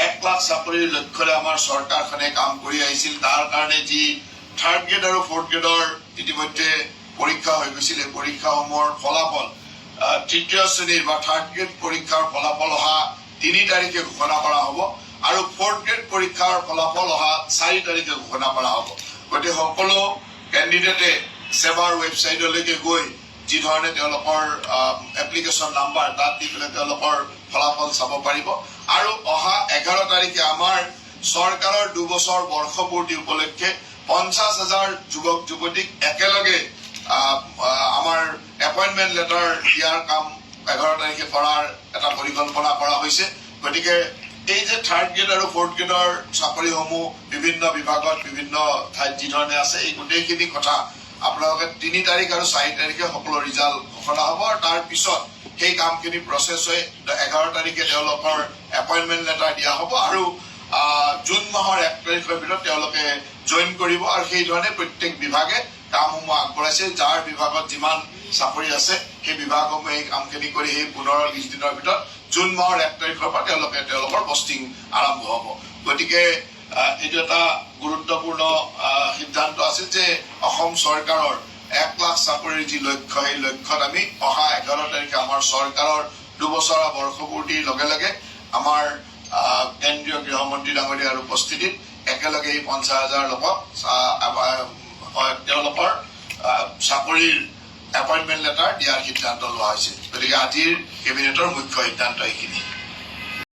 1 লাখ চাকৰিৰ লক্ষ্যৰে আমাৰ চৰকাৰখনে কাম কৰি আহিছিল। তাৰ কাৰণে যি 3rd গ্ৰেড আৰু 4th গ্ৰেডৰ ইতিমধ্যে পৰীক্ষা হৈ গৈছিল, এই পৰীক্ষাসমূহৰ ফলাফল তৃতীয় শ্ৰেণীৰ বা 3rd গ্ৰেড পৰীক্ষাৰ ফলাফল অহা 3 তাৰিখে ঘোষণা কৰা হ'ব আৰু 4th গ্ৰেড পৰীক্ষাৰ ফলাফল অহা 4 তাৰিখে ঘোষণা কৰা হ'ব। গতিকে সকলো কেণ্ডিডেটে সেৱাৰ ৱেবছাইটলৈকে গৈ যি ধৰণে তেওঁলোকৰ এপ্লিকেশ্যন নাম্বাৰ তাত দি পেলাই তেওঁলোকৰ ফলাফল চাব পাৰিব আৰু অহা 11 তাৰিখে আমাৰ চৰকাৰৰ 2 বছৰ বৰ্ষপূৰ্তি উপলক্ষে 50,000 যুৱক যুৱতীক একেলগে আমাৰ এপইণ্টমেণ্ট লেটাৰ দিয়াৰ কাম 11 তাৰিখে কৰাৰ এটা পৰিকল্পনা কৰা হৈছে। গতিকে এই যে 3rd গ্ৰেড আৰু 4th গ্ৰেডৰ চাকৰিসমূহ বিভিন্ন বিভাগত বিভিন্ন ঠাইত যি ধৰণে আছে, এই গোটেইখিনি কথা আপোনালোকে 3 তাৰিখ আৰু 4 তাৰিখে সকলো ৰিজাল্ট ঘোষণা হ'ব আৰু তাৰ পিছত সেই কামখিনি প্ৰচেছ হৈ 11 তাৰিখে তেওঁলোকৰ এপইণ্টমেণ্ট লেটাৰ দিয়া হ'ব আৰু জুন মাহৰ 1 তাৰিখৰ ভিতৰত তেওঁলোকে জইন কৰিব আৰু সেই ধৰণে প্ৰত্যেক বিভাগে কামসমূহ আগবঢ়াইছে। যাৰ বিভাগত যিমান চাকৰি আছে সেই বিভাগসমূহে এই কামখিনি কৰি সেই 15-20 দিনৰ ভিতৰত জুন মাহৰ 1 তাৰিখৰ পৰা তেওঁলোকৰ পষ্টিং আৰম্ভ হ'ব। গতিকে এইটো এটা গুৰুত্বপূৰ্ণ সিদ্ধান্ত আছে যে অসম চৰকাৰৰ 1 লাখ চাকৰিৰ যি লক্ষ্য, সেই লক্ষ্যত আমি অহা 11 তাৰিখে আমাৰ চৰকাৰৰ 2 বছৰীয়া বৰ্ষপূৰ্তিৰ লগে লগে আমাৰ কেন্দ্ৰীয় গৃহমন্ত্ৰী ডাঙৰীয়াৰ উপস্থিতিত একেলগে এই 50,000 লোকক তেওঁলোকৰ চাকৰিৰ এপইণ্টমেণ্ট লেটাৰ দিয়াৰ সিদ্ধান্ত লোৱা হৈছে। গতিকে আজিৰ কেবিনেটৰ মুখ্য সিদ্ধান্ত এইখিনি।